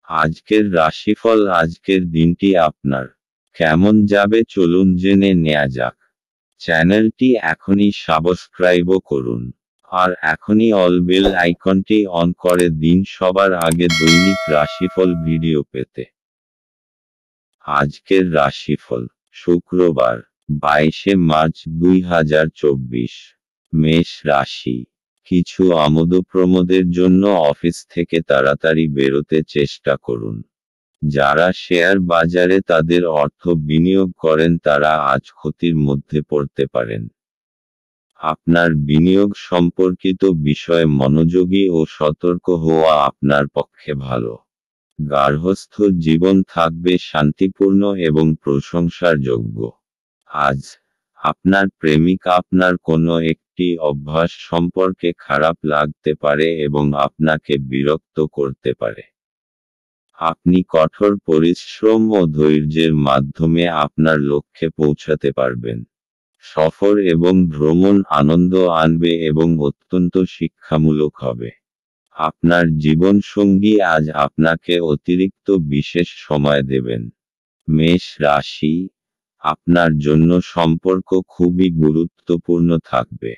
আজকের রাশিফল। আজকের দিনটি আপনার কেমন যাবে চলুন জেনে নেওয়া যাক। চ্যানেলটি এখনই সাবস্ক্রাইবও করুন আর এখনই অল বেল আইকনটি অন করে দিন সবার আগে দৈনিক রাশিফল ভিডিও পেতে। আজকের রাশিফল শুক্রবার 22শে মার্চ 2024। মেষ রাশি। কিছু আমোদ প্রমোদের জন্য অফিস থেকে তাড়াতাড়ি বেরোতে চেষ্টা করুন। যারা শেয়ার বাজারে তাদের অর্থ বিনিয়োগ করেন তারা আজ ক্ষতির মধ্যে পড়তে পারেন। আপনার বিনিয়োগ সম্পর্কিত বিষয়ে মনোযোগী ও সতর্ক হওয়া আপনার পক্ষে ভালো। গার্হস্থ্য জীবন থাকবে শান্তিপূর্ণ এবং প্রশংসার যোগ্য। আজ আপনার প্রেমিকা আপনার কোনো একটি অভ্যাস সম্পর্কে খারাপ লাগতে পারে এবং আপনাকে বিরক্ত করতে পারে। আপনি কঠোর পরিশ্রম ও ধৈর্যের মাধ্যমে আপনার লক্ষ্যে পৌঁছাতে পারবেন। সফর এবং ভ্রমণ আনন্দ আনবে এবং অত্যন্ত শিক্ষামূলক হবে। আপনার জীবনসঙ্গী আজ আপনাকে অতিরিক্ত বিশেষ সময় দেবেন। মেষ রাশি। আপনার জন্য সম্পর্ক খুবই গুরুত্বপূর্ণ থাকবে।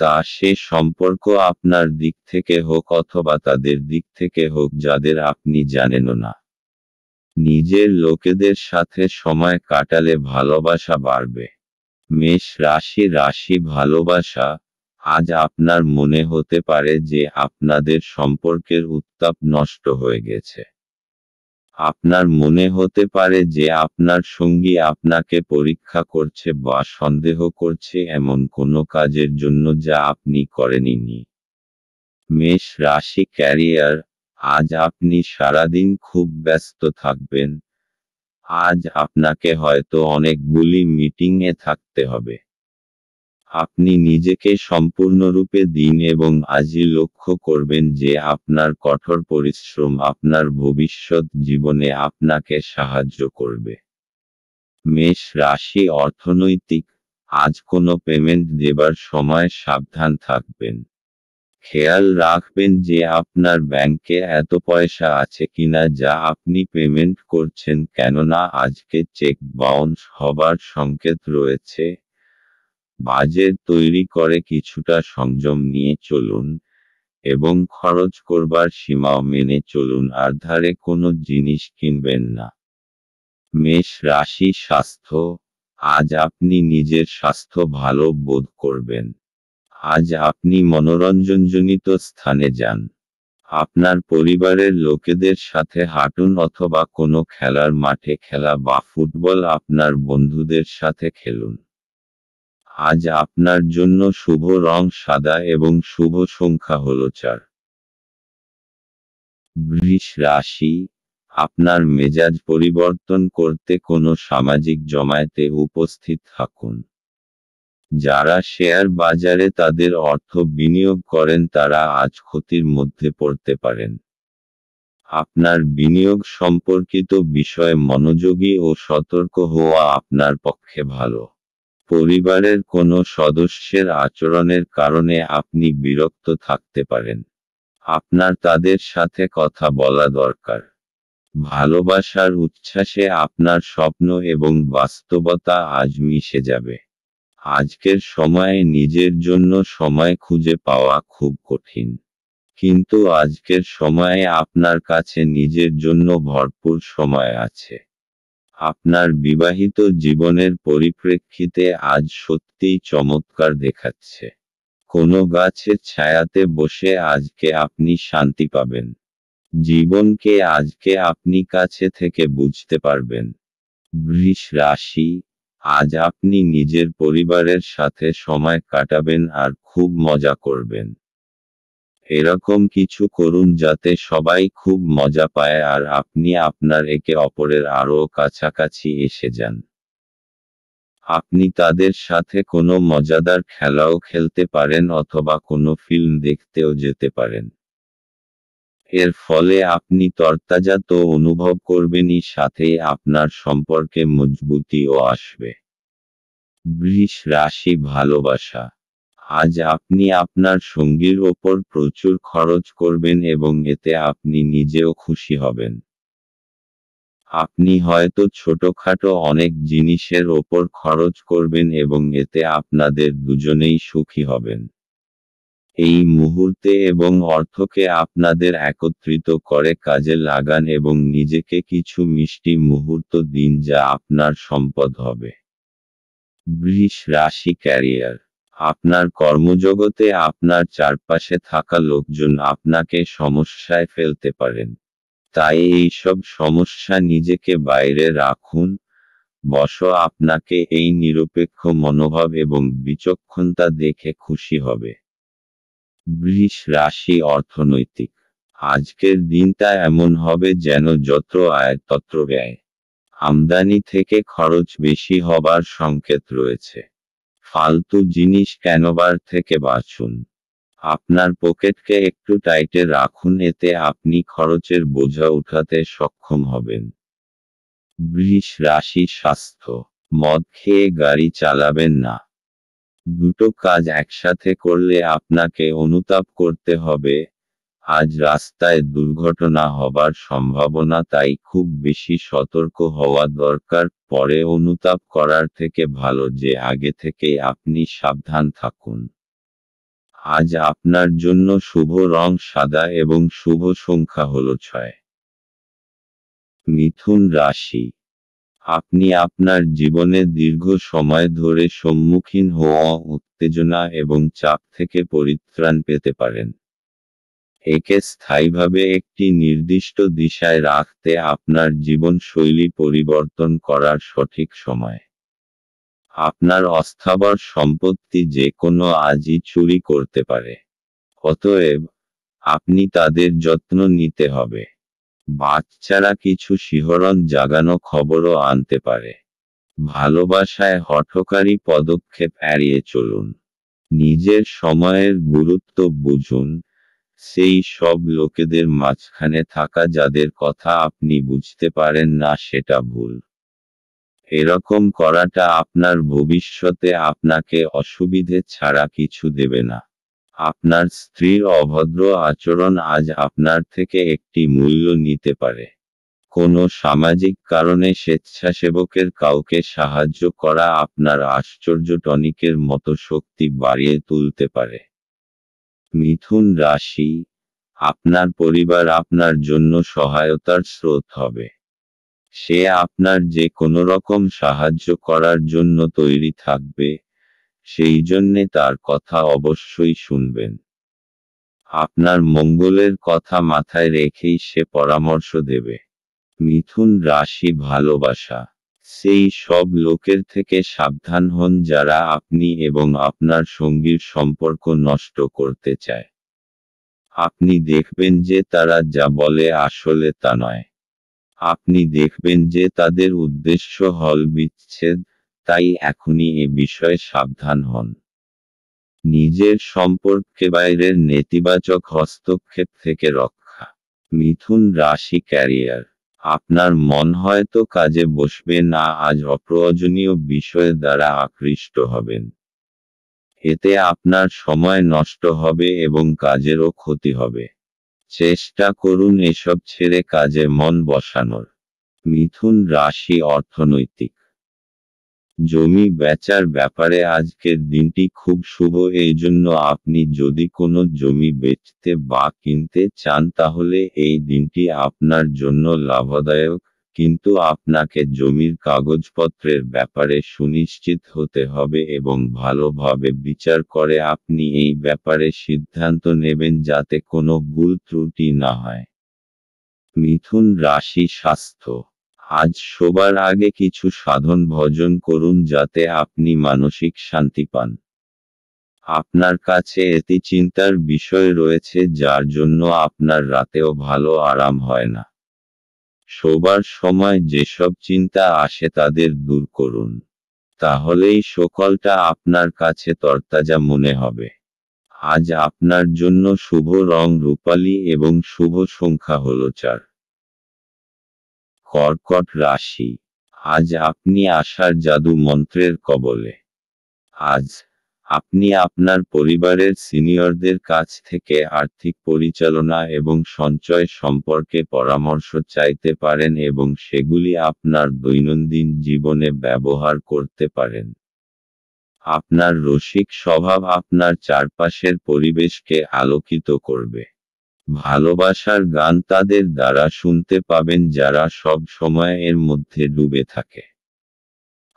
তা সে সম্পর্ক আপনার দিক থেকে হোক অথবা তাদের দিক থেকে হোক যাদের আপনি জানেনও না। নিজের লোকেদের সাথে সময় কাটালে ভালোবাসা বাড়বে। মেষ রাশি ভালোবাসা। আজ আপনার মনে হতে পারে যে আপনাদের সম্পর্কের উত্তাপ নষ্ট হয়ে গেছে। আপনার মনে হতে পারে যে আপনার সঙ্গী আপনাকে পরীক্ষা করছে বা সন্দেহ করছে এমন কোনো কাজের জন্য যা আপনি করেননি। মেষ রাশি ক্যারিয়ার। আজ আপনি সারাদিন খুব ব্যস্ত থাকবেন। আজ আপনাকে হয়তো অনেকগুলি মিটিংয়ে থাকতে হবে। আপনি নিজেকে সম্পূর্ণরূপে দিন এবং আজই লক্ষ্য করবেন যে আপনার কঠোর পরিশ্রম আপনার ভবিষ্যৎ জীবনে আপনাকে সাহায্য করবে। মেষ রাশি অর্থনৈতিক। আজ কোনো পেমেন্ট দেবার সময় সাবধান থাকবেন। খেয়াল রাখবেন যে আপনার ব্যাংকে এত পয়সা আছে কিনা যা আপনি পেমেন্ট করছেন, কেননা আজকে চেক বাউন্স হবার সংকেত রয়েছে। বাজেট তৈরি করে কিছুটা সংযম নিয়ে চলুন এবং খরচ করবার সীমাও মেনে চলুন আর ধারে কোনো জিনিস কিনবেন না। মেষ রাশি স্বাস্থ্য। আজ আপনি নিজের স্বাস্থ্য ভালো বোধ করবেন। আজ আপনি মনোরঞ্জনজনিত স্থানে যান। আপনার পরিবারের লোকেদের সাথে হাঁটুন অথবা কোনো খেলার মাঠে খেলা বা ফুটবল আপনার বন্ধুদের সাথে খেলুন। আজ আপনার জন্য শুভ রং সাদা এবং শুভ সংখ্যা হল 4। বৃষ রাশি। আপনার মেজাজ পরিবর্তন করতে কোনো সামাজিক জমায়েতে উপস্থিত থাকুন। যারা শেয়ার বাজারে তাদের অর্থ বিনিয়োগ করেন তারা আজ ক্ষতির মধ্যে পড়তে পারেন। আপনার বিনিয়োগ সম্পর্কিত বিষয়ে মনোযোগী ও সতর্ক হওয়া আপনার পক্ষে ভালো। পরিবারের কোনো সদস্যের আচরণের কারণে আপনি বিরক্ত থাকতে পারেন। আপনার তাদের সাথে কথা বলা দরকার। ভালোবাসার উচ্ছ্বাসে আপনার স্বপ্ন এবং বাস্তবতা আজ মিশে যাবে। আজকের সময়ে নিজের জন্য সময় খুঁজে পাওয়া খুব কঠিন, কিন্তু আজকের সময়ে আপনার কাছে নিজের জন্য ভরপুর সময় আছে। আপনার বিবাহিত জীবনের পরিপ্রেক্ষিতে আজ সত্যিই চমৎকার দেখাচ্ছে। কোনো গাছের ছায়াতে বসে আজকে আপনি শান্তি পাবেন। জীবনকে আজকে আপনি কাছে থেকে বুঝতে পারবেন। বৃষ রাশি। আজ আপনি নিজের পরিবারের সাথে সময় কাটাবেন আর খুব মজা করবেন। এরকম কিছু করুন যাতে সবাই খুব মজা পায় আর আপনি আপনার একে অপরের আরও কাছাকাছি এসে যান। আপনি তাদের সাথে কোনো মজাদার খেলাও খেলতে পারেন অথবা কোনো ফিল্ম দেখতেও যেতে পারেন। এর ফলে আপনি তরতাজা তো অনুভব করবেনই, সাথে আপনার সম্পর্কে মজবুতিও আসবে। বৃষ রাশি ভালোবাসা। আজ আপনি আপনার সঙ্গীর ওপর প্রচুর খরচ করবেন এবং এতে আপনি নিজেও খুশি হবেন। আপনি হয়তো ছোটখাটো অনেক জিনিসের ওপর খরচ করবেন এবং এতে আপনাদের দুজনেই সুখী হবেন। এই মুহূর্তে এবং অর্থকে আপনাদের একত্রিত করে কাজে লাগান এবং নিজেকে কিছু মিষ্টি মুহূর্ত দিন যা আপনার সম্পদ হবে। বৃষ রাশি ক্যারিয়ার। আপনার কর্মজগতে আপনার চারপাশে থাকা লোকজন আপনাকে সমস্যায় ফেলতে পারেন। তাই এইসব সমস্যা নিজেকে বাইরে রাখুন। আপনাকে এই নিরপেক্ষ মনোভাব এবং বিচক্ষণতা দেখে খুশি হবে। বৃষ রাশি অর্থনৈতিক। আজকের দিনটা এমন হবে যেন যত আয় তত ব্যয়। আমদানি থেকে খরচ বেশি হবার সংকেত রয়েছে। ফালতু জিনিস কেনবার থেকে বাঁচুন। আপনার পকেটকে একটু টাইটে রাখুন, এতে আপনি খরচের বোঝা উঠাতে সক্ষম হবেন। বৃষ রাশি স্বাস্থ্য। মদ খেয়ে গাড়ি চালাবেন না। দুটো কাজ একসাথে করলে আপনাকে অনুতাপ করতে হবে। আজ রাস্তায় দুর্ঘটনা হবার সম্ভাবনা, তাই খুব বেশি সতর্ক হওয়া দরকার। পরে অনুতাপ করার থেকে ভালো যে আগে থেকেই আপনি সাবধান থাকুন। আজ আপনার জন্য শুভ রং সাদা এবং শুভ সংখ্যা হল 6। মিথুন রাশি। আপনি আপনার জীবনে দীর্ঘ সময় ধরে সম্মুখীন হওয়া উত্তেজনা এবং চাপ থেকে পরিত্রাণ পেতে পারেন। একে স্থায়ীভাবে একটি নির্দিষ্ট দিশায় রাখতে আপনার জীবনশৈলী পরিবর্তন করার সঠিক সময়। আপনার অস্থাবর সম্পত্তি যে কোনো আজই চুরি করতে পারে। অতএব আপনি তাদের যত্ন নিতে হবে। বাচ্চারা কিছু শিহরণ জাগানো খবরও আনতে পারে। ভালোবাসায় হঠকারী পদক্ষেপ এড়িয়ে চলুন। নিজের সময়ের গুরুত্ব বুঝুন। সেই সব লোকেদের মাঝখানে থাকা যাদের কথা আপনি বুঝতে পারেন না সেটা ভুল। এরকম করাটা আপনার ভবিষ্যতে আপনাকে অসুবিধে ছাড়া কিছু দেবে না। আপনার স্ত্রীর অভদ্র আচরণ আজ আপনার থেকে একটি মূল্য নিতে পারে। কোনো সামাজিক কারণে স্বেচ্ছাসেবকের কাউকে সাহায্য করা আপনার আশ্চর্য টনিকের মতো শক্তি বাড়িয়ে তুলতে পারে। মিথুন রাশি। আপনার পরিবার আপনার জন্য সহায়তার স্রোত হবে। সে আপনার যে কোনো রকম সাহায্য করার জন্য তৈরি থাকবে, সেই জন্যে তার কথা অবশ্যই শুনবেন। আপনার মঙ্গলের কথা মাথায় রেখেই সে পরামর্শ দেবে। মিথুন রাশি ভালোবাসা। সেই সব লোকের থেকে সাবধান হন যারা আপনি এবং আপনার সঙ্গীর সম্পর্ক নষ্ট করতে চায়। আপনি দেখবেন যে তারা যা বলে আসলে তা নয়। আপনি দেখবেন যে তাদের উদ্দেশ্য হল বিচ্ছেদ, তাই এখনই এ বিষয়ে সাবধান হন। নিজের সম্পর্কে বাইরের নেতিবাচক হস্তক্ষেপ থেকে রক্ষা। মিথুন রাশি ক্যারিয়ার। আপনার মন হয়তো কাজে বসবে না, আজ অপ্রয়োজনীয় বিষয় দ্বারা আকৃষ্ট হবেন। এতে আপনার সময় নষ্ট হবে এবং কাজেরও ক্ষতি হবে। চেষ্টা করুন এসব ছেড়ে কাজে মন বসানোর। মিথুন রাশি অর্থনৈতিক। জমি বেচার ব্যাপারে আজকের দিনটি খুব শুভ, এই জন্য আপনি যদি কোনো জমি বেচতে বা কিনতে চান তাহলে এই দিনটি আপনার জন্য লাভদায়ক। কিন্তু আপনাকে জমির কাগজপত্রের ব্যাপারে সুনিশ্চিত হতে হবে এবং ভালোভাবে বিচার করে আপনি এই ব্যাপারে সিদ্ধান্ত নেবেন যাতে কোনো ভুল ত্রুটি না হয়। মিথুন রাশি স্বাস্থ্য। আজ শোবার আগে কিছু সাধন ভজন করুন যাতে আপনি মানসিক শান্তি পান। আপনার কাছে এটি চিন্তার বিষয় রয়েছে যার জন্য আপনার রাতেও ভালো আরাম হয় না। শোবার সময় যেসব চিন্তা আসে তাদের দূর করুন। তাহলেই সকালটা আপনার কাছে তরতাজা মনে হবে। আজ আপনার জন্য শুভ রং রূপালী এবং শুভ সংখ্যা হল 4। কর্কট রাশি। আজ আপনি আশার জাদু মন্ত্রের কবলে। আজ আপনি আপনার পরিবারের সিনিয়রদের কাছ থেকে আর্থিক পরিচালনা এবং সঞ্চয় সম্পর্কে পরামর্শ চাইতে পারেন এবং সেগুলি আপনার দৈনন্দিন জীবনে ব্যবহার করতে পারেন। আপনার রসিক স্বভাব আপনার চারপাশের পরিবেশকে আলোকিত করবে। ভালোবাসার গান তাদের দ্বারা শুনতে পাবেন যারা সব সময় এর মধ্যে ডুবে থাকে।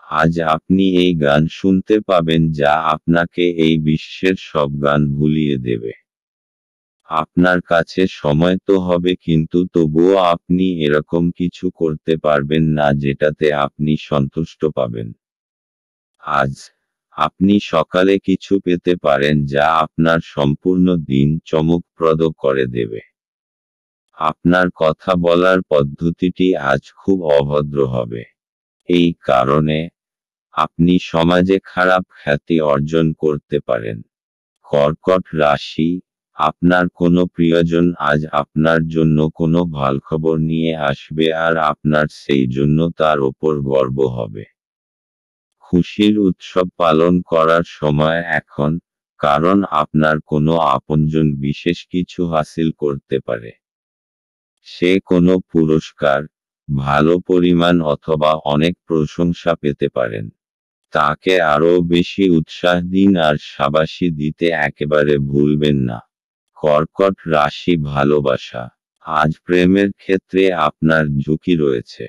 আজ আপনি এই গান শুনতে পাবেন যা আপনাকে এই বিশ্বের সব গান ভুলিয়ে দেবে। আপনার কাছে সময় তো হবে কিন্তু তবুও আপনি এরকম কিছু করতে পারবেন না যেটাতে আপনি সন্তুষ্ট পাবেন। আজ আপনি সকালে কিছু পেতে পারেন যা আপনার সম্পূর্ণ দিন চমকপ্রদ করে দেবে। আপনার কথা বলার পদ্ধতিটি আজ খুব অভদ্র হবে। এই কারণে আপনি সমাজে খারাপ খ্যাতি অর্জন করতে পারেন। কর্কট রাশি, আপনার কোনো প্রিয়জন আজ আপনার জন্য কোনো ভালখবর নিয়ে আসবে আর আপনার সেই জন্য তার ওপর গর্ব হবে। খুশির উৎসব পালন করার সময় এখন, কারণ আপনার কোনো আপনজন বিশেষ কিছু হাসিল করতে পারে। সে কোনো পুরস্কার, ভালো পরিমাণ অথবা অনেক প্রশংসা পেতে পারেন। তাকে আরও বেশি উৎসাহ দিন আর শাবাশি দিতে একেবারে ভুলবেন না। কর্কট রাশি ভালোবাসা, আজ প্রেমের ক্ষেত্রে আপনার ঝুঁকি রয়েছে।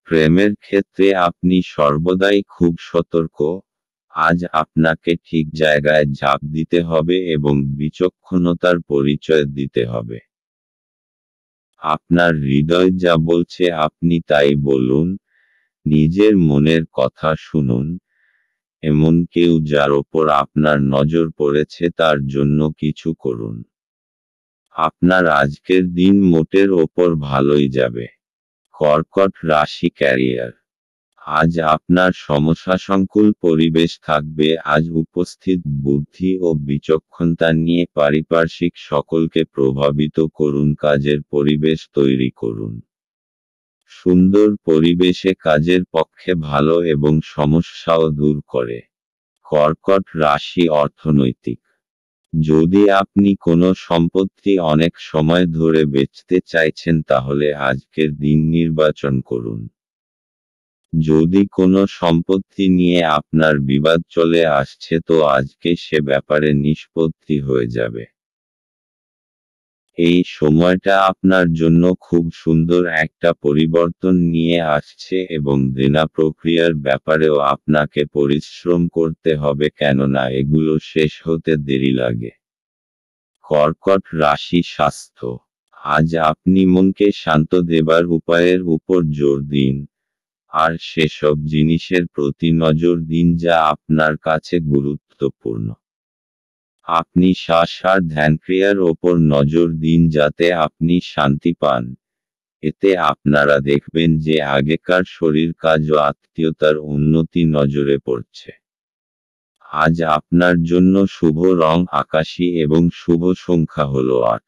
প্রেমের ক্ষেত্রে আপনি সর্বদাই খুব সতর্ক। আজ আপনাকে ঠিক জায়গায় ঝাঁপ দিতে হবে এবং বিচক্ষণতার পরিচয় দিতে হবে। আপনার হৃদয় যা বলছে আপনি তাই বলুন, নিজের মনের কথা শুনুন। এমন কেউ যার ওপর আপনার নজর পড়েছে তার জন্য কিছু করুন। আপনার আজকের দিন মোটের ওপর ভালোই যাবে। কর্কট রাশি ক্যারিয়ার, আজ আপনার সমস্যাসংকুল পরিবেশ থাকবে। আজ উপস্থিত বুদ্ধি ও বিচক্ষণতা নিয়ে পারিপার্শ্বিক সকলকে প্রভাবিত করুন, কাজের পরিবেশ তৈরি করুন। সুন্দর পরিবেশে কাজের পক্ষে ভালো এবং সমস্যাও দূর করে। কর্কট রাশি অর্থনৈতিক, যদি আপনি কোনো সম্পত্তি অনেক সময় ধরে বেচতে চাইছেন তাহলে আজকের দিন নির্বাচন করুন। যদি কোনো সম্পত্তি নিয়ে আপনার বিবাদ চলে আসছে তো আজকে সে ব্যাপারে নিষ্পত্তি হয়ে যাবে। এই সময়টা আপনার জন্য খুব সুন্দর একটা পরিবর্তন নিয়ে আসছে এবং দেনা প্রক্রিয়ার ব্যাপারেও আপনাকে পরিশ্রম করতে হবে, কেননা এগুলো শেষ হতে দেরি লাগে। কর্কট রাশি স্বাস্থ্য, আজ আপনি মনকে শান্ত দেবার উপায়ের উপর জোর দিন, আর সেসব জিনিসের প্রতি নজর দিন যা আপনার কাছে গুরুত্বপূর্ণ। আপনি শ্বাস আর ধ্যানক্রিয়ার ওপর নজর দিন যাতে আপনি শান্তি পান। এতে আপনারা দেখবেন যে আগেকার শরীর কাজ ও আত্মীয়তার উন্নতি নজরে পড়ছে। আজ আপনার জন্য শুভ রং আকাশী এবং শুভ সংখ্যা হল 8।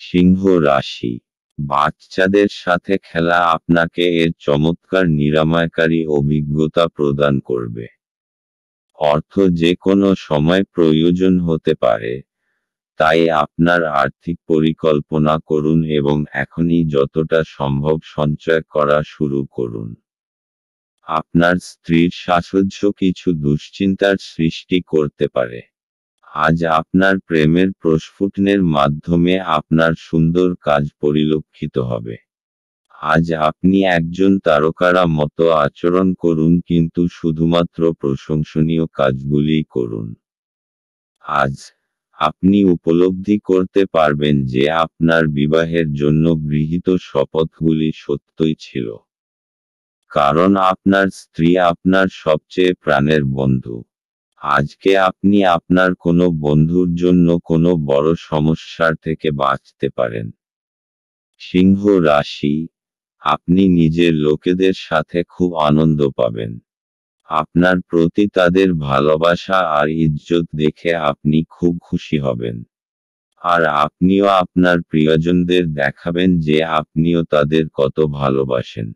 সিংহ রাশি, বাচ্চাদের সাথে খেলা আপনাকে এর চমৎকার নিরাময়কারী অভিজ্ঞতা প্রদান করবে। অর্থ যে কোনো সময় প্রয়োজন হতে পারে, তাই আপনার আর্থিক পরিকল্পনা করুন এবং এখনই যতটা সম্ভব সঞ্চয় করা শুরু করুন। আপনার স্ত্রীর সাহচর্য কিছু দুশ্চিন্তার সৃষ্টি করতে পারে। আজ আপনার প্রেমের প্রস্ফুটনের মাধ্যমে আপনার সুন্দর কাজ পরিলক্ষিত হবে। আজ আপনি একজন তারকারা মতো আচরণ করুন কিন্তু শুধুমাত্র প্রশংসনীয় কাজগুলিই করুন। আজ আপনি উপলব্ধি করতে পারবেন যে আপনার বিবাহের জন্য গৃহীত শপথগুলি সত্যই ছিল। কারণ আপনার স্ত্রী আপনার সবচেয়ে প্রাণের বন্ধু। আজকে আপনি আপনার কোনো বন্ধুর জন্য কোনো বড় সমস্যার থেকে বাঁচতে পারেন। সিংহ রাশি, আপনি নিজের লোকেদের সাথে খুব আনন্দ পাবেন। আপনার প্রতি তাদের ভালোবাসা আর ইজ্জত দেখে আপনি খুব খুশি হবেন। আর আপনিও আপনার প্রিয়জনদের দেখাবেন যে আপনিও তাদের কত ভালোবাসেন।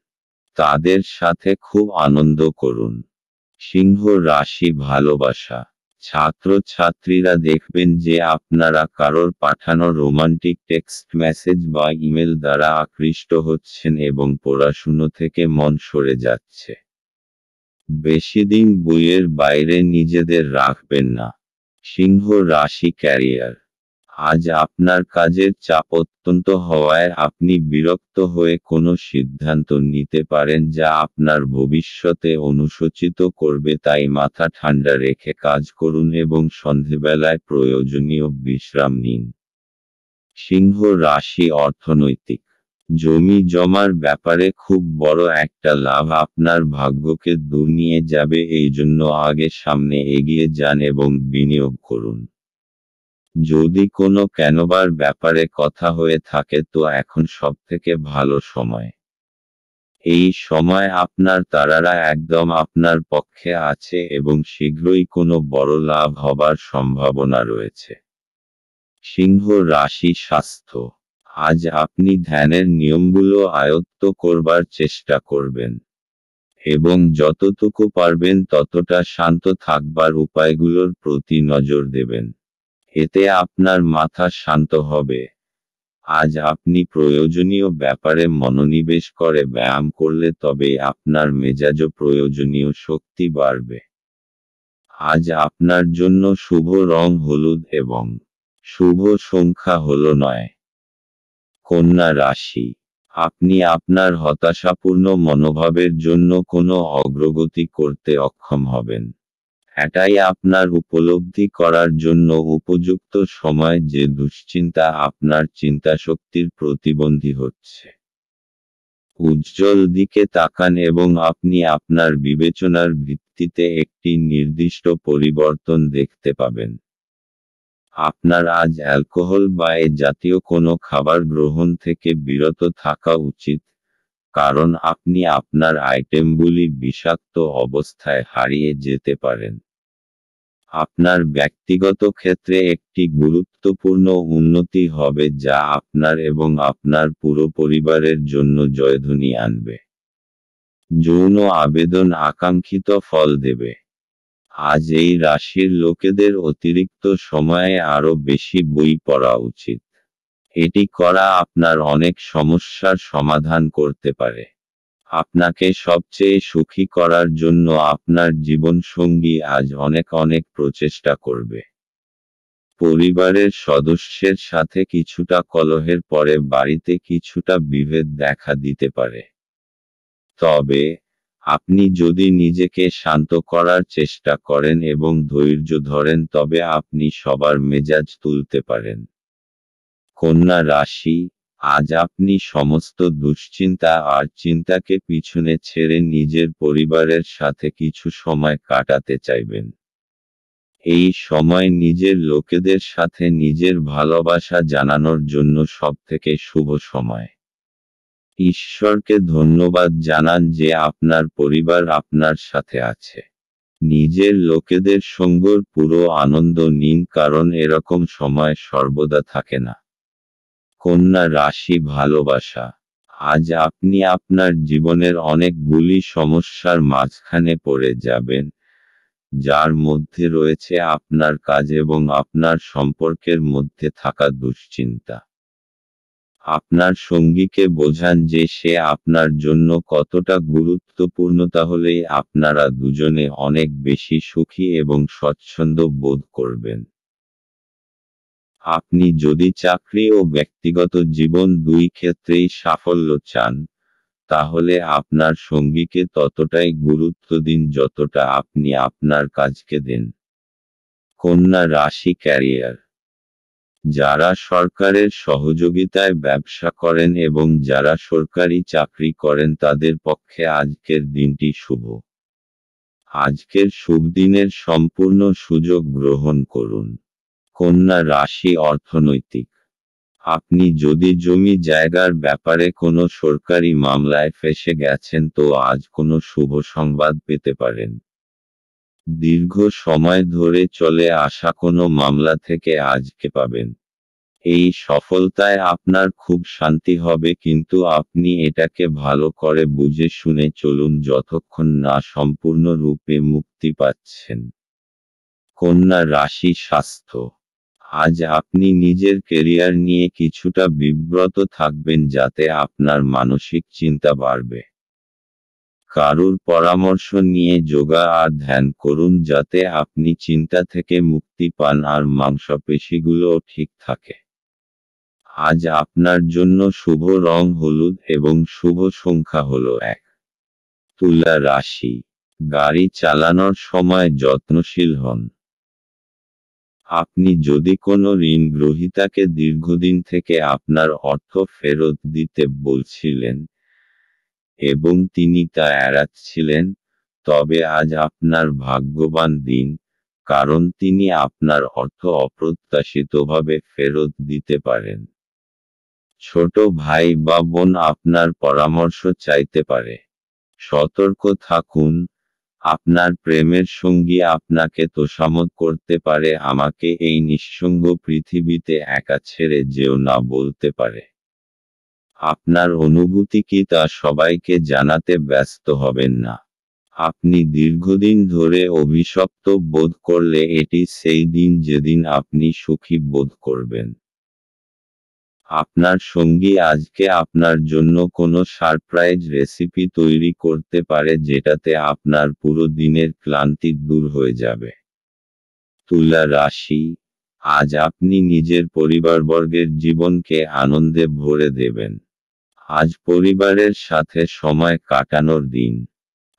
তাদের সাথে খুব আনন্দ করুন। সিংহ রাশি ভালোবাসা। ছাত্রছাত্রীরা দেখবেন যে আপনারা কারোর পাঠানো রোমান্টিক টেক্সট মেসেজ বা ইমেল দ্বারা আকৃষ্ট হচ্ছেন এবং পড়াশুনো থেকে মন সরে যাচ্ছে। বেশিদিন বইয়ের বাইরে নিজেদের রাখবেন না। সিংহ রাশি ক্যারিয়ার। আজ আপনার কাজের চাপ অত্যন্ত হওয়ায় আপনি বিরক্ত হয়ে কোনো সিদ্ধান্ত নিতে পারেন যা আপনার ভবিষ্যতে অনুশোচিত করবে, তাই মাথা ঠান্ডা রেখে কাজ করুন এবং সন্ধেবেলায় প্রয়োজনীয় বিশ্রাম নিন। সিংহ রাশি অর্থনৈতিক। জমি জমার ব্যাপারে খুব বড় একটা লাভ আপনার ভাগ্যকে দূর নিয়ে যাবে, এই জন্য আগে সামনে এগিয়ে যান এবং বিনিয়োগ করুন। যদি কোনো কেনবার ব্যাপারে কথা হয়ে থাকে তো এখন সবথেকে ভালো সময়। এই সময় আপনার তারারা একদম আপনার পক্ষে আছে এবং শীঘ্রই কোনো বড় লাভ হবার সম্ভাবনা রয়েছে। সিংহ রাশি স্বাস্থ্য। আজ আপনি ধ্যানের নিয়মগুলো আয়ত্ত করবার চেষ্টা করবেন এবং যতটুকু পারবেন ততটা শান্ত থাকবার উপায়গুলোর প্রতি নজর দেবেন। এতে আপনার মাথা শান্ত হবে। আজ আপনি প্রয়োজনীয় ব্যাপারে মনোনিবেশ করে ব্যায়াম করলে তবে আপনার মেজাজও প্রয়োজনীয় শক্তি বাড়বে। আজ আপনার জন্য শুভ রং হলুদ এবং শুভ সংখ্যা হলো 9। কন্যা রাশি। আপনি আপনার হতাশাপূর্ণ মনোভাবের জন্য কোনো অগ্রগতি করতে অক্ষম হবেন। এটাই আপনার উপলব্ধি করার জন্য উপযুক্ত সময় যে দুশ্চিন্তা আপনার চিন্তাশক্তির প্রতিবন্ধী হচ্ছে। উজ্জ্বল দিকে তাকান এবং আপনি আপনার বিবেচনার ভিত্তিতে একটি নির্দিষ্ট পরিবর্তন দেখতে পাবেন। আপনার আজ অ্যালকোহল বা এ জাতীয় কোনো খাবার গ্রহণ থেকে বিরত থাকা উচিত, কারণ আপনি আপনার আইটেমগুলি বিষাক্ত অবস্থায় হারিয়ে যেতে পারেন। আপনার ব্যক্তিগত ক্ষেত্রে একটি গুরুত্বপূর্ণ উন্নতি হবে যা আপনার এবং আপনার পুরো পরিবারের জন্য জয়ধ্বনি আনবে। যৌন আবেদন আকাঙ্ক্ষিত ফল দেবে। আজ এই রাশির লোকেদের অতিরিক্ত সময়ে আরও বেশি বই পড়া উচিত। এটি করা আপনার অনেক সমস্যার সমাধান করতে পারে। আপনাকে সবচেয়ে সুখী করার জন্য আপনার জীবনসঙ্গী আজ অনেক অনেক প্রচেষ্টা করবে। পরিবারের সদস্যের সাথে কিছুটা কলহের পরে বাড়িতে কিছুটা বিভেদ দেখা দিতে পারে। তবে আপনি যদি নিজেকে শান্ত করার চেষ্টা করেন এবং ধৈর্য ধরেন তবে আপনি সবার মেজাজ তুলতে পারেন। কন্যা রাশি। আজ আপনি সমস্ত দুশ্চিন্তা আর চিন্তাকে পিছনে ছেড়ে নিজের পরিবারের সাথে কিছু সময় কাটাতে চাইবেন। এই সময় নিজের লোকেদের সাথে নিজের ভালোবাসা জানানোর জন্য সবথেকে শুভ সময়। ঈশ্বরকে ধন্যবাদ জানান যে আপনার পরিবার আপনার সাথে আছে। নিজের লোকেদের সঙ্গের পুরো আনন্দ নিন, কারণ এরকম সময় সর্বদা থাকে না। কন্যা রাশি ভালোবাসা। আজ আপনি আপনার জীবনের অনেকগুলি সমস্যার মাঝখানে পড়ে যাবেন, যার মধ্যে রয়েছে আপনার কাজ এবং আপনার সম্পর্কের মধ্যে থাকা দুশ্চিন্তা। আপনার সঙ্গীকে বোঝান যে সে আপনার জন্য কতটা গুরুত্বপূর্ণ, তাহলেই আপনারা দুজনে অনেক বেশি সুখী এবং স্বচ্ছন্দ বোধ করবেন। আপনি যদি চাকরি ও ব্যক্তিগত জীবন দুই ক্ষেত্রেই সাফল্য চান, তাহলে আপনার সঙ্গীকে ততটাই গুরুত্ব দিন যতটা আপনি আপনার কাজকে দেন। কন্যা রাশি ক্যারিয়ার। যারা সরকারের সহযোগিতায় ব্যবসা করেন এবং যারা সরকারি চাকরি করেন তাদের পক্ষে আজকের দিনটি শুভ। আজকের শুভ দিনের সম্পূর্ণ সুযোগ গ্রহণ করুন। কন্যা রাশি অর্থনৈতিক। আপনি যদি জমি জায়গার ব্যাপারে কোনো সরকারি মামলায় ফেঁসে গেছেন তো আজ কোনো শুভ সংবাদ পেতে পারেন। দীর্ঘ সময় ধরে চলে আসা কোনো মামলা থেকে আজকে পাবেন। এই সফলতায় আপনার খুব শান্তি হবে, কিন্তু আপনি এটাকে ভালো করে বুঝে শুনে চলুন যতক্ষণ না সম্পূর্ণরূপে মুক্তি পাচ্ছেন। কন্যা রাশি স্বাস্থ্য। আজ আপনি নিজের কেরিয়ার নিয়ে কিছুটা বিব্রত থাকবেন, যাতে আপনার মানসিক চিন্তা বাড়বে। কারুর পরামর্শ নিয়ে যোগা আর ধ্যান করুন, যাতে আপনি চিন্তা থেকে মুক্তি পান আর মাংসপেশিগুলোও ঠিক থাকে। আজ আপনার জন্য শুভ রং হলুদ এবং শুভ সংখ্যা হল 1। তুলা রাশি। গাড়ি চালানোর সময় যত্নশীল হন। আপনি যদি কোনো ঋণ গ্রহীতাকে দীর্ঘদিন থেকে আপনার অর্থ ফেরত দিতে বলছিলেন এবং তিনি তা এড়াচ্ছিলেন, তবে আজ আপনার ভাগ্যবান দিন, কারণ তিনি আপনার অর্থ অপ্রত্যাশিতভাবে ফেরত দিতে পারেন। ছোট ভাই বা বোন আপনার পরামর্শ চাইতে পারে। সতর্ক থাকুন, আপনার প্রেমের সঙ্গী আপনাকে তোষামোদ করতে পারে, আমাকে এই নিঃসঙ্গ পৃথিবীতে একা ছেড়ে যেও না বলতে পারে। আপনার অনুভূতি কি তা সবাইকে জানাতে ব্যস্ত হবেন না। আপনি দীর্ঘদিন ধরে অভিশপ্ত বোধ করলে এটি সেই দিন যেদিন আপনি সুখী বোধ করবেন। আপনার সঙ্গী আজকে আপনার জন্য কোনো সারপ্রাইজ রেসিপি তৈরি করতে পারে, যেটাতে আপনার পুরো দিনের ক্লান্তি দূর হয়ে যাবে। তুলা রাশি। আজ আপনি নিজের পরিবারবর্গের জীবনকে আনন্দে ভরে দেবেন। আজ পরিবারের সাথে সময় কাটানোর দিন।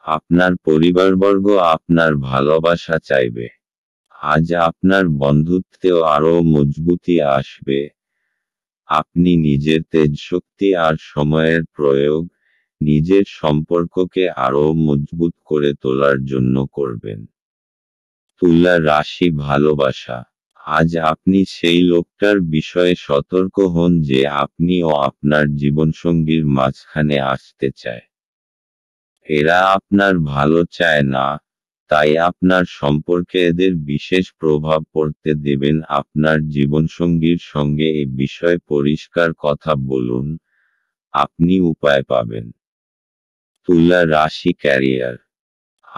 আপনার পরিবারবর্গ আপনার ভালোবাসা চাইবে। আজ আপনার বন্ধুত্বেও আরও মজবুতি আসবে। আপনি নিজের তেজশক্তি আর সময়ের প্রয়োগ নিজের সম্পর্ককে আরও মজবুত করে তোলার জন্য করবেন। তুলা রাশি ভালোবাসা। আজ আপনি সেই লোকটার বিষয়ে সতর্ক হন যে আপনি ও আপনার জীবনসঙ্গীর মাঝখানে আসতে চায়। এরা আপনার ভালো চায় না, তাই আপনার সম্পর্কে এদের বিশেষ প্রভাব পড়তে দেবেন। আপনার জীবনসঙ্গীর সঙ্গে এ বিষয়ে পরিষ্কার কথা বলুন, আপনি উপায় পাবেন। তুলা রাশি ক্যারিয়ার।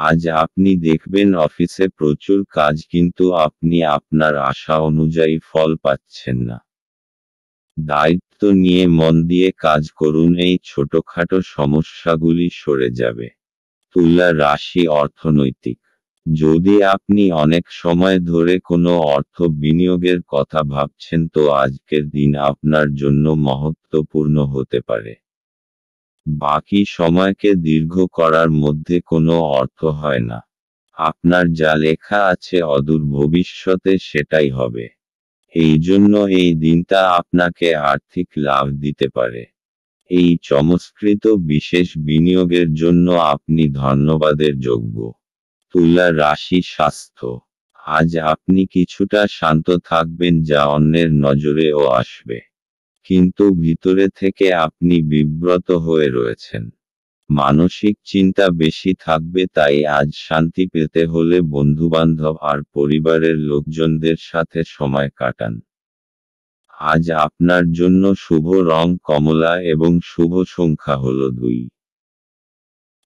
আজ আপনি দেখবেন অফিসে প্রচুর কাজ, কিন্তু আপনি আপনার আশা অনুযায়ী ফল পাচ্ছেন না। দায়িত্ব নিয়ে মন দিয়ে কাজ করুন, এই ছোটখাটো সমস্যাগুলি সরে যাবে। তুলা রাশি অর্থনৈতিক। যদি আপনি অনেক সময় ধরে কোনো অর্থ বিনিয়োগের কথা ভাবছেন, তো আজকের দিন আপনার জন্য মহত্বপূর্ণ হতে পারে। বাকি সময়কে দীর্ঘ করার মধ্যে কোনো অর্থ হয় না। আপনার যা লেখা আছে অদূর ভবিষ্যতে সেটাই হবে। এই জন্য এই দিনটা আপনাকে আর্থিক লাভ দিতে পারে। এই চমৎকৃত বিশেষ বিনিয়োগের জন্য আপনি ধন্যবাদের যোগ্য। তুলা রাশি স্বাস্থ্য। আজ আপনি কিছুটা শান্ত থাকবেন, যা অন্যের নজরেও আসবে। কিন্তু ভিতরে থেকে আপনি বিব্রত হয়ে রয়েছেন। মানসিক চিন্তা বেশি থাকবে, তাই আজ শান্তি পেতে হলে বন্ধুবান্ধব আর পরিবারের লোকজনদের সাথে সময় কাটান। আজ আপনার জন্য শুভ রং কমলা এবং শুভ সংখ্যা হল 2।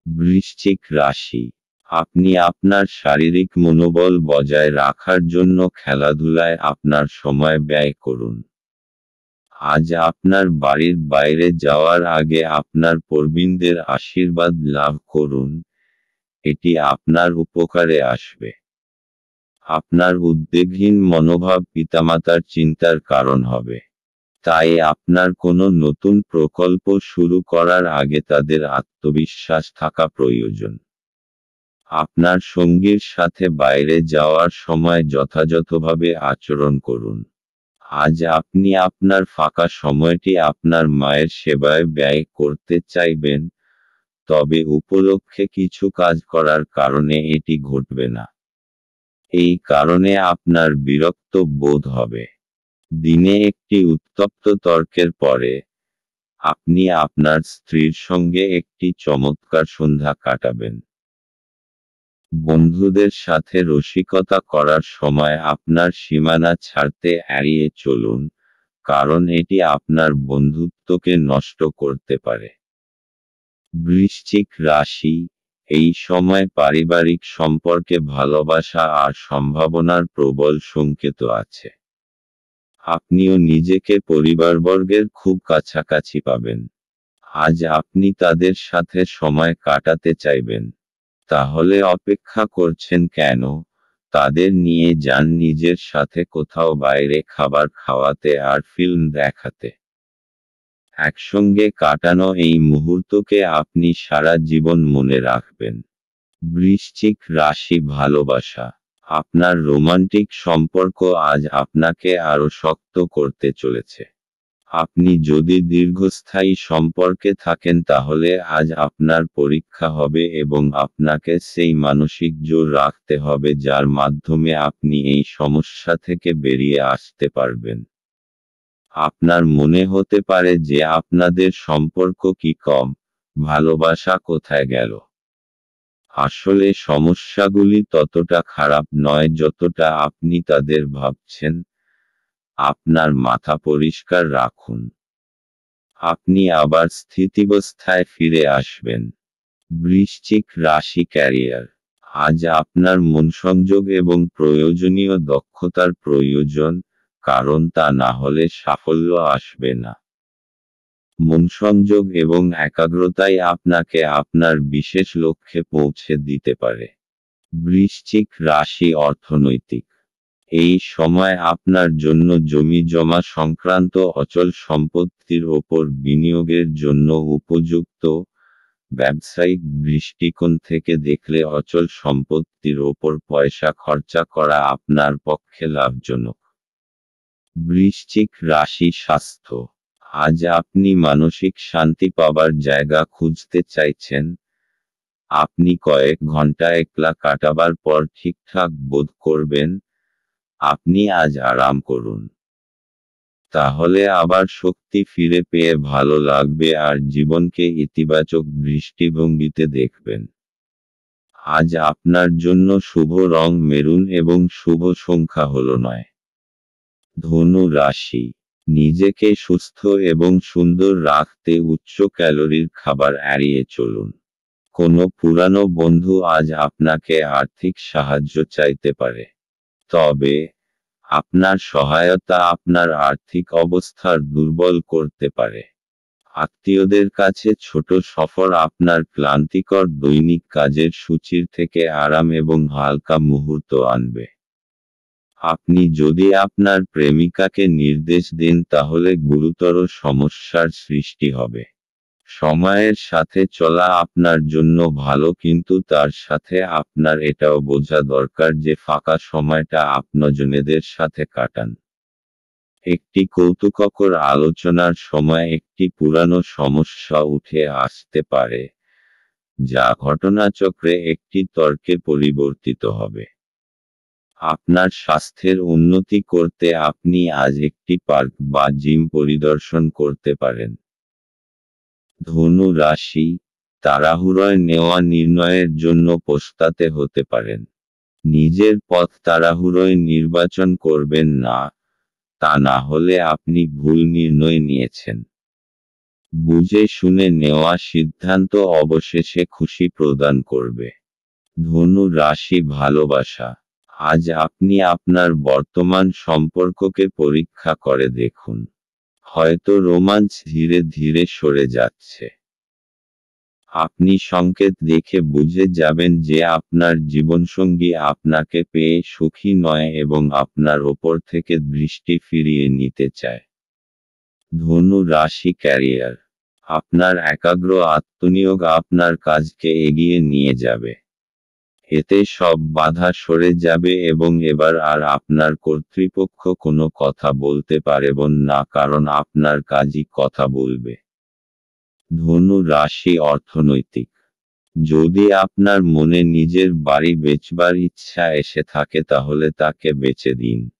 বৃশ্চিক রাশি। আপনি আপনার শারীরিক মনোবল বজায় রাখার জন্য খেলাধুলায় আপনার সময় ব্যয় করুন। আজ আপনার বাড়ির বাইরে যাওয়ার আগে আপনার প্রবীণদের আশীর্বাদ লাভ করুন, এটি আপনার উপকারে আসবে। আপনার উদ্বেগহীন মনোভাব পিতামাতার চিন্তার কারণ হবে। তাই আপনার কোনো নতুন প্রকল্প শুরু করার আগে তাদের আত্মবিশ্বাস থাকা প্রয়োজন। আপনার সঙ্গীর সাথে বাইরে যাওয়ার সময় যথাযথভাবে আচরণ করুন। আজ আপনি আপনার ফাঁকা সময়টি আপনার মায়ের সেবায় ব্যয় করতে চাইবেন, তবে উপলক্ষে কিছু কাজ করার কারণে এটি ঘটবে না। এই কারণে আপনার বিরক্ত বোধ হবে। দিনে একটি উত্তপ্ত তর্কের পরে, আপনি আপনার স্ত্রীর সঙ্গে একটি চমৎকার সন্ধ্যা কাটাবেন। বন্ধুদের সাথে রসিকতা করার সময় আপনার সীমানা ছাড়তে এড়িয়ে চলুন, কারণ এটি আপনার বন্ধুত্বকে নষ্ট করতে পারে। বৃশ্চিক রাশি, এই সময় পারিবারিক সম্পর্কে ভালোবাসা আর সম্ভাবনার প্রবল সংকেত আছে। আপনিও নিজেকে পরিবারবর্গের খুব কাছাকাছি পাবেন। আজ আপনি তাদের সাথে সময় কাটাতে চাইবেন। তাহলে অপেক্ষা করছেন কেন? তাদের নিয়ে যান নিজের সাথে কোথাও বাইরে খাবার খাওয়াতে আর ফিল্ম দেখাতে। একসঙ্গে কাটানো এই মুহূর্তকে আপনি সারা জীবন মনে রাখবেন। বৃশ্চিক রাশি, ভালোবাসা। আপনার রোমান্টিক সম্পর্ক আজ আপনাকে আরও শক্ত করতে চলেছে। আপনি যদি দীর্ঘস্থায়ী সম্পর্কে থাকেন তাহলে আজ আপনার পরীক্ষা হবে এবং আপনাকে সেই মানসিক জোর রাখতে হবে যার মাধ্যমে আপনি এই সমস্যা থেকে বেরিয়ে আসতে পারবেন। আপনার মনে হতে পারে যে আপনাদের সম্পর্ক কি কম, ভালোবাসা কোথায় গেল। আসলে সমস্যাগুলি ততটা খারাপ নয় যতটা আপনি তাদের ভাবছেন। আপনার মাথা পরিষ্কার রাখুন। আপনি আবার স্থিতিবস্থায় ফিরে আসবেন। বৃশ্চিক রাশি, ক্যারিয়ার। আজ আপনার মনসংযোগ এবং প্রয়োজনীয় দক্ষতার প্রয়োজন, কারণ তা না হলে সাফল্য আসবে না। মনসংযোগ এবং একাগ্রতাই আপনাকে আপনার বিশেষ লক্ষ্যে পৌঁছে দিতে পারে। বৃশ্চিক রাশি, অর্থনৈতিক। এই সময় আপনার জন্য জমি জমা সংক্রান্ত অচল সম্পত্তির ওপর বিনিয়োগের জন্য উপযুক্ত। ব্যবসায়িক দৃষ্টিকোণ থেকে দেখলে অচল সম্পত্তির ওপর পয়সা খরচা করা আপনার পক্ষে লাভজনক। বৃশ্চিক রাশি, স্বাস্থ্য। আজ আপনি মানসিক শান্তি পাবার জায়গা খুঁজতে চাইছেন। আপনি কয়েক ঘন্টা একলা কাটাবার পর ঠিকঠাক বোধ করবেন। আপনি আজ আরাম করুন। তাহলে আবার শক্তি ফিরে পেয়ে ভালো লাগবে আর জীবনকে ইতিবাচক দৃষ্টিভঙ্গিতে দেখবেন। আজ আপনার জন্য শুভ রং মেরুন এবং শুভ সংখ্যা হলো 9। ধনু রাশি, নিজেকে সুস্থ এবং সুন্দর রাখতে উচ্চ ক্যালোরির খাবার এড়িয়ে চলুন। কোনো পুরানো বন্ধু আজ আপনাকে আর্থিক সাহায্য চাইতে পারে। তবে আপনার সহায়তা আপনার আর্থিক অবস্থার দুর্বল করতে পারে। আত্মীয়দের কাছে ছোট সফর আপনার ক্লান্তিকর দৈনিক কাজের সূচির থেকে আরাম এবং হালকা মুহূর্ত আনবে। আপনি যদি আপনার প্রেমিকাকে নির্দেশ দেন তাহলে গুরুতর সমস্যার সৃষ্টি হবে। সময়ের সাথে চলা আপনার জন্য ভালো, কিন্তু তার সাথে আপনার এটাও বোঝা দরকার যে ফাঁকা সময়টা আপনজনেদের সাথে কাটান। একটি কৌতুককর আলোচনার সময় একটি পুরানো সমস্যা উঠে আসতে পারে, যা ঘটনাচক্রে একটি তর্কে পরিবর্তিত হবে। আপনার স্বাস্থ্যের উন্নতি করতে আপনি আজ একটি পার্ক বা জিম পরিদর্শন করতে পারেন। ধনু রাশি, তাড়াহুড়োয় নেওয়া নির্ণয়ের জন্য পস্তাতে হতে পারেন। নিজের পথ তাড়াহুড়োয় নির্বাচন করবেন না, তা না হলে আপনি ভুল নির্ণয় নিয়েছেন। বুঝে শুনে নেওয়া সিদ্ধান্ত অবশেষে খুশি প্রদান করবে। ধনু রাশি, ভালোবাসা। আজ আপনি আপনার বর্তমান সম্পর্ককে পরীক্ষা করে দেখুন। হয়তো রোমাঞ্চ ধীরে ধীরে সরে যাচ্ছে। আপনি সংকেত দেখে বুঝে যাবেন যে আপনার জীবনসঙ্গী আপনাকে পেয়ে সুখী নয় এবং আপনার ওপর থেকে দৃষ্টি ফিরিয়ে নিতে চায়। ধনু রাশি, ক্যারিয়ার। আপনার একাগ্র আত্মনিয়োগ আপনার কাজকে এগিয়ে নিয়ে যাবে। এতে সব বাধা সরে যাবে এবং এবার আর আপনার কর্তৃপক্ষ কোনো কথা বলতে পারবেন না, কারণ আপনার কাজই কথা বলবে। ধনু রাশি, অর্থনৈতিক। যদি আপনার মনে নিজের বাড়ি বেচবার ইচ্ছা এসে থাকে তাহলে তাকে বেচে দিন।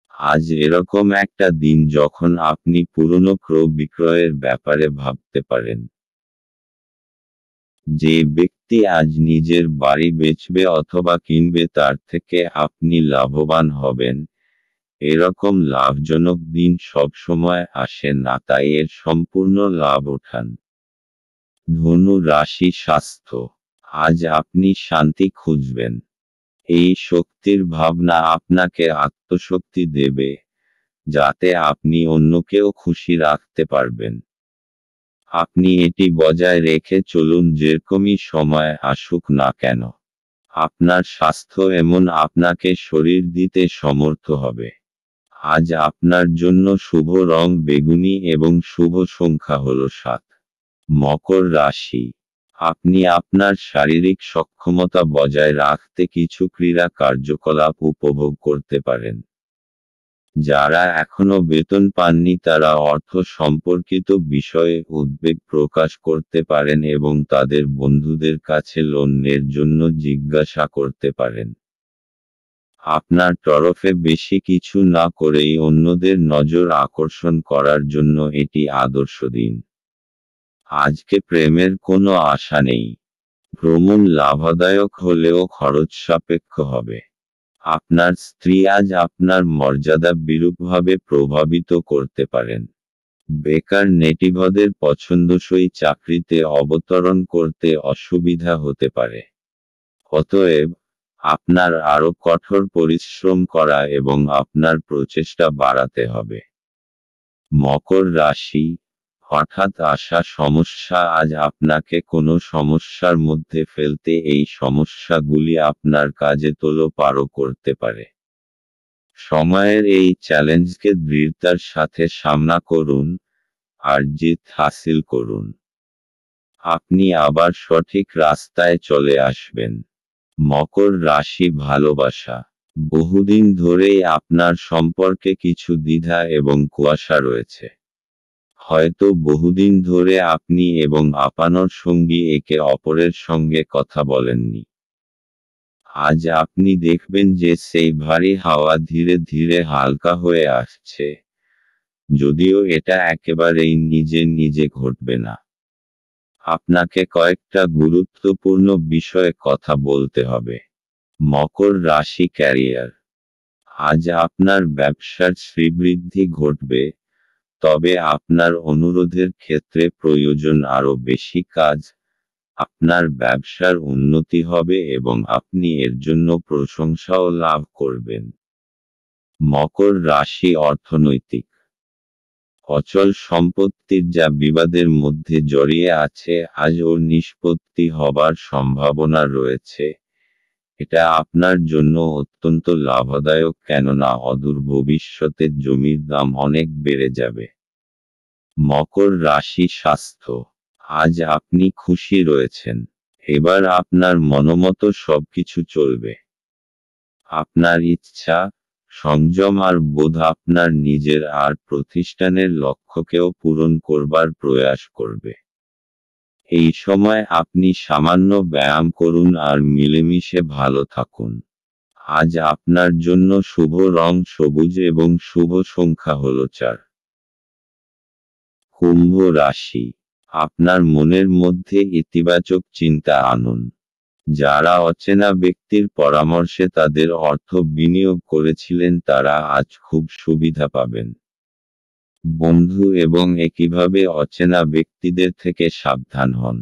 আজ এরকম একটা দিন যখন আপনি পুরনো ক্রয় বিক্রয়ের ব্যাপারে ভাবতে পারেন। যে ব্যক্তি আজ নিজের বাড়ি বেচবে অথবা কিনবে তার থেকে আপনি লাভবান হবেন। এরকম লাভজনক দিন সবসময় আসে না, তাই এর সম্পূর্ণ লাভ ওঠান। ধনু রাশি স্বাস্থ্য। আজ আপনি শান্তি খুঁজবেন। এই শক্তির ভাবনা আপনাকে আত্মশক্তি দেবে, যাতে আপনি অন্যকেও খুশি রাখতে পারবেন। আপনি এটি বজায় রেখে চলুন যেরকমই সময় আসুক না কেন। আপনার স্বাস্থ্য এমন আপনাকে শরীর দিতে সমর্থ হবে। আজ আপনার জন্য শুভ রং বেগুনি এবং শুভ সংখ্যা হল 7। মকর রাশি। আপনি আপনার শারীরিক সক্ষমতা বজায় রাখতে কিছু ক্রীড়া কার্যকলাপ উপভোগ করতে পারেন। যারা এখনো বেতন পাননি তারা অর্থ সম্পর্কিত বিষয়ে উদ্বেগ প্রকাশ করতে পারেন এবং তাদের বন্ধুদের কাছে লোনের জন্য জিজ্ঞাসা করতে পারেন। আপনার তরফে বেশি কিছু না করেই অন্যদের নজর আকর্ষণ করার জন্য এটি আদর্শ দিন। আজকে প্রেমের কোনো আশা নেই। ভ্রমণ লাভদায়ক হলেও খরচ সাপেক্ষ হবে। আপনার স্ত্রী আজ আপনার মর্যাদা বিরূপভাবে প্রভাবিত করতে পারেন। বেকার নেটিভদের পছন্দসই চাকরিতে অবতরণ করতে অসুবিধা হতে পারে। অতএব, আপনার আরও কঠোর পরিশ্রম করা এবং আপনার প্রচেষ্টা বাড়াতে হবে। মকর রাশি। হঠাৎ আসা সমস্যা আজ আপনাকে কোনো সমস্যার মধ্যে ফেলতে এই সমস্যাগুলি আপনার কাজে তোলপাড় করতে পারে। সময়ের এই চ্যালেঞ্জকে দৃঢ়তার সাথে সামনা করুন, আর জিত হাসিল করুন। আপনি আবার সঠিক রাস্তায় চলে আসবেন। মকর রাশি ভালোবাসা। বহুদিন ধরেই আপনার সম্পর্কে কিছু দ্বিধা এবং কুয়াশা রয়েছে। হয়তো বহুদিন ধরে আপনি এবং আপনার সঙ্গী একে অপরের সঙ্গে কথা বলেননি। আজ আপনি দেখবেন যে সেই ভারী হাওয়া ধীরে ধীরে হালকা হয়ে আসছে, যদিও এটা একেবারেই নিজে নিজে ঘটবে না। আপনাকে কয়েকটা গুরুত্বপূর্ণ বিষয়ে কথা বলতে হবে। মকর রাশি ক্যারিয়ার। আজ আপনার ব্যবসার শ্রীবৃদ্ধি ঘটবে, তবে আপনার অনুরোধের ক্ষেত্রে প্রয়োজন আরও বেশি কাজ। আপনার ব্যবসার উন্নতি হবে এবং আপনি এর জন্য প্রশংসাও লাভ করবেন। মকর রাশি অর্থনৈতিক। অচল সম্পত্তির যা বিবাদের মধ্যে জড়িয়ে আছে আজ ওর নিষ্পত্তি হবার সম্ভাবনা রয়েছে। এটা আপনার জন্য অত্যন্ত লাভদায়ক, কেননা অদূর ভবিষ্যতে জমির দাম অনেক বেড়ে যাবে। মকর রাশি স্বাস্থ্য। আজ আপনি খুশি রয়েছেন। এবার আপনার মনোমতো সবকিছু চলবে। আপনার ইচ্ছা, সংযম আর বোধ আপনার নিজের আর প্রতিষ্ঠানের লক্ষ্যকেও পূরণ করবার প্রয়াস করবে। এই সময় আপনি সামান্য ব্যায়াম করুন আর মিলেমিশে ভালো থাকুন। আজ আপনার জন্য শুভ রং সবুজ এবং শুভ সংখ্যা হল 4। কুম্ভ রাশি। আপনার মনের মধ্যে ইতিবাচক চিন্তা আনুন। যারা অচেনা ব্যক্তির পরামর্শে তাদের অর্থ বিনিয়োগ করেছিলেন তারা আজ খুব সুবিধা পাবেন। বন্ধু এবং একইভাবে অচেনা ব্যক্তিদের থেকে সাবধান হন।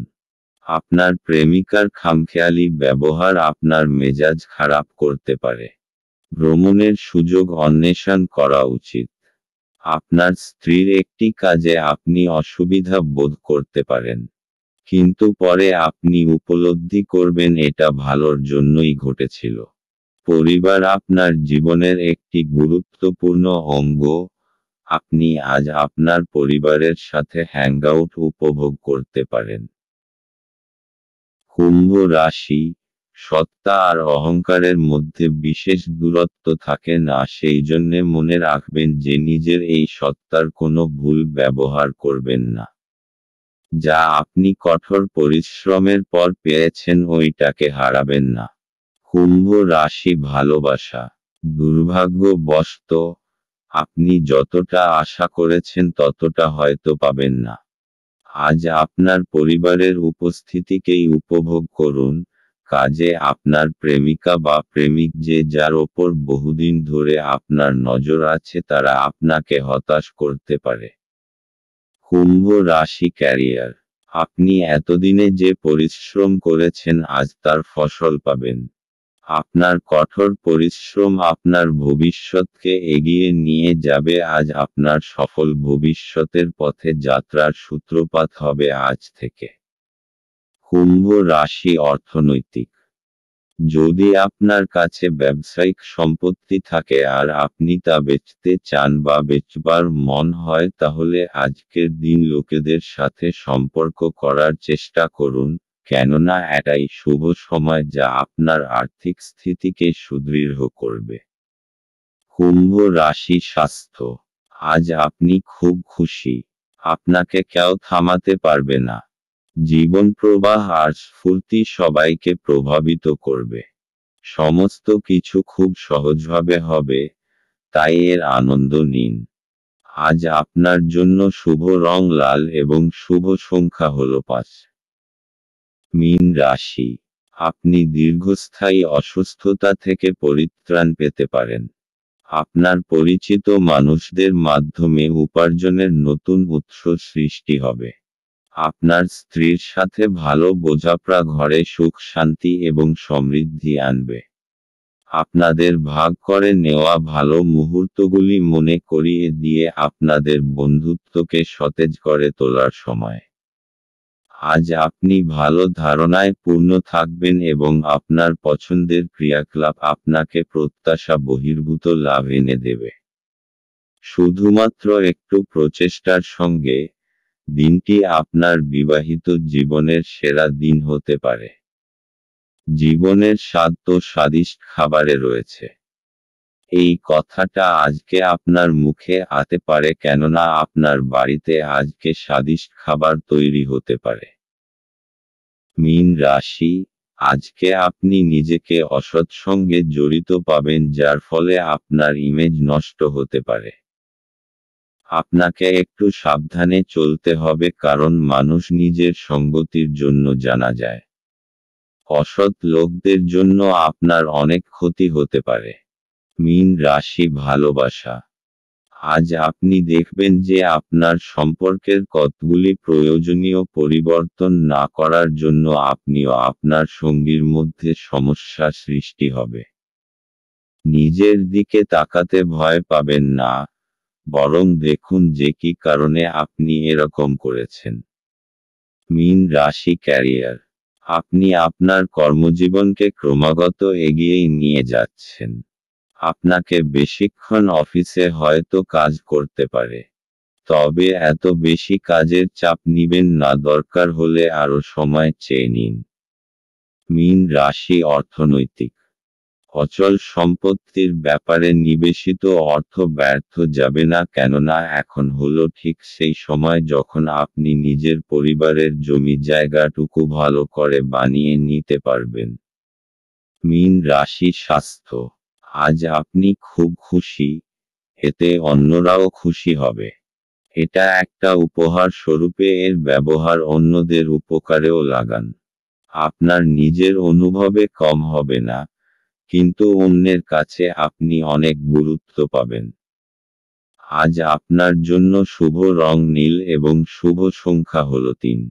আপনার প্রেমিকার খামখেয়ালি ব্যবহার আপনার মেজাজ খারাপ করতে পারে। ভ্রমণের সুযোগ অন্বেষণ করা উচিত। আপনার স্ত্রীর একটি কাজে আপনি অসুবিধা বোধ করতে পারেন, কিন্তু পরে আপনি উপলব্ধি করবেন এটা ভালোর জন্যই ঘটেছিল। পরিবার আপনার জীবনের একটি গুরুত্বপূর্ণ অঙ্গ। আপনি আজ আপনার পরিবারের সাথে হ্যাংআউট উপভোগ করতে পারেন। কুম্ভ রাশি। সত্তা আর অহংকারের মধ্যে বিশেষ দূরত্ব থাকে না, সেই জন্যে মনে রাখবেন যে নিজের এই সত্তার কোনো ভুল ব্যবহার করবেন না। যা আপনি কঠোর পরিশ্রমের পর পেয়েছেন ওইটাকে হারাবেন না। কুম্ভ রাশি ভালোবাসা। দুর্ভাগ্যবশত, আপনি যতটা আশা করেছেন ততটা হয়তো পাবেন না। আজ আপনার পরিবারের উপস্থিতিকেই উপভোগ করুন, কাজে আপনার প্রেমিকা বা প্রেমিক যে যার ওপর বহুদিন ধরে আপনার নজর আছে তারা আপনাকে হতাশ করতে পারে। কুম্ভ রাশি ক্যারিয়ার, আপনি এতদিনে যে পরিশ্রম করেছেন আজ তার ফসল পাবেন। আপনার কঠোর পরিশ্রম আপনার ভবিষ্যৎকে এগিয়ে নিয়ে যাবে। আজ আপনার সফল ভবিষ্যতের পথে যাত্রার সূত্রপাত হবে আজ থেকে। কুম্ভ রাশি অর্থনৈতিক, যদি আপনার কাছে ব্যবসায়িক সম্পত্তি থাকে আর আপনি তা বেচতে চান বা বেচবার মন হয় তাহলে আজকের দিন লোকেদের সাথে সম্পর্ক করার চেষ্টা করুন, কেননা এটাই শুভ সময় যা আপনার আর্থিক স্থিতিকে সুদৃঢ় করবে। কুম্ভ রাশি স্বাস্থ্য, আজ আপনি খুব খুশি, আপনাকে কেউ থামাতে পারবে না। জীবন প্রবাহ আর স্ফূর্তি সবাইকে প্রভাবিত করবে। সমস্ত কিছু খুব সহজভাবে হবে, তাই এর আনন্দ নিন। আজ আপনার জন্য শুভ রং লাল এবং শুভ সংখ্যা হল 5। মীন রাশি, আপনি দীর্ঘস্থায়ী অসুস্থতা থেকে পরিত্রাণ পেতে পারেন। আপনার পরিচিত মানুষদের মাধ্যমে উপার্জনের নতুন উৎস সৃষ্টি হবে। আপনার স্ত্রীর সাথে ভালো বোঝাপড়া ঘরে সুখ শান্তি এবং সমৃদ্ধি আনবে। আপনাদের ভাগ করে নেওয়া ভালো মুহূর্তগুলি মনে করিয়ে দিয়ে আপনাদের বন্ধুত্বকে সতেজ করে তোলার সময়। আজ আপনি ভালো ধারণায় পূর্ণ থাকবেন এবং আপনার পছন্দের ক্রিয়াকলাপ আপনাকে প্রত্যাশা বহির্ভূত লাভ এনে দেবে। শুধুমাত্র একটু প্রচেষ্টার সঙ্গে দিনটি আপনার বিবাহিত জীবনের সেরা দিন হতে পারে। জীবনের স্বাদ তো স্বাদিষ্ট খাবারে রয়েছে। এই কথাটা আজকে আপনার মুখে আসতে পারে কেননা আপনার বাড়িতে আজকে স্বাদিষ্ট খাবার তৈরি হতে পারে। মীন রাশি, আজকে আপনি নিজেকে অসৎ সঙ্গে জড়িত পাবেন যার ফলে আপনার ইমেজ নষ্ট হতে পারে। আপনাকে একটু সাবধানে চলতে হবে কারণ মানুষ নিজের সঙ্গতির জন্য জানা যায়। অসৎ লোকদের জন্য আপনার অনেক ক্ষতি হতে পারে। মীন রাশি ভালোবাসা, আজ আপনি দেখবেন যে আপনার সম্পর্কের কতগুলি প্রয়োজনীয় পরিবর্তন না করার জন্য আপনিও আপনার সঙ্গীর মধ্যে সমস্যা সৃষ্টি হবে। নিজের দিকে তাকাতে ভয় পাবেন না, বরং দেখুন যে কি কারণে আপনি এরকম করেছেন। মীন রাশি ক্যারিয়ার, আপনি আপনার কর্মজীবনকে ক্রমাগত এগিয়ে নিয়ে যাচ্ছেন। আপনাকে বেশিক্ষণ অফিসে হয়তো কাজ করতে পারে, তবে এত বেশি কাজের চাপ নিবেন না, দরকার হলে আরো সময় চেয়ে নিন। মীন রাশি অর্থনৈতিক, অচল সম্পত্তির ব্যাপারে নিবেশিত অর্থ ব্যর্থ যাবে না কেননা এখন হলো ঠিক সেই সময় যখন আপনি নিজের পরিবারের জমি জায়গাটুকু ভালো করে বানিয়ে নিতে পারবেন। মীন রাশি স্বাস্থ্য, আজ আপনি খুব খুশি, এতে অন্যরাও খুশি হবে। এটা একটা উপহার স্বরূপে এর ব্যবহার অন্যদের উপকারেও লাগান। আপনার নিজের অনুভবে কম হবে না, কিন্তু অন্যের কাছে আপনি অনেক গুরুত্ব পাবেন। আজ আপনার জন্য শুভ রং নীল এবং শুভ সংখ্যা হল 3।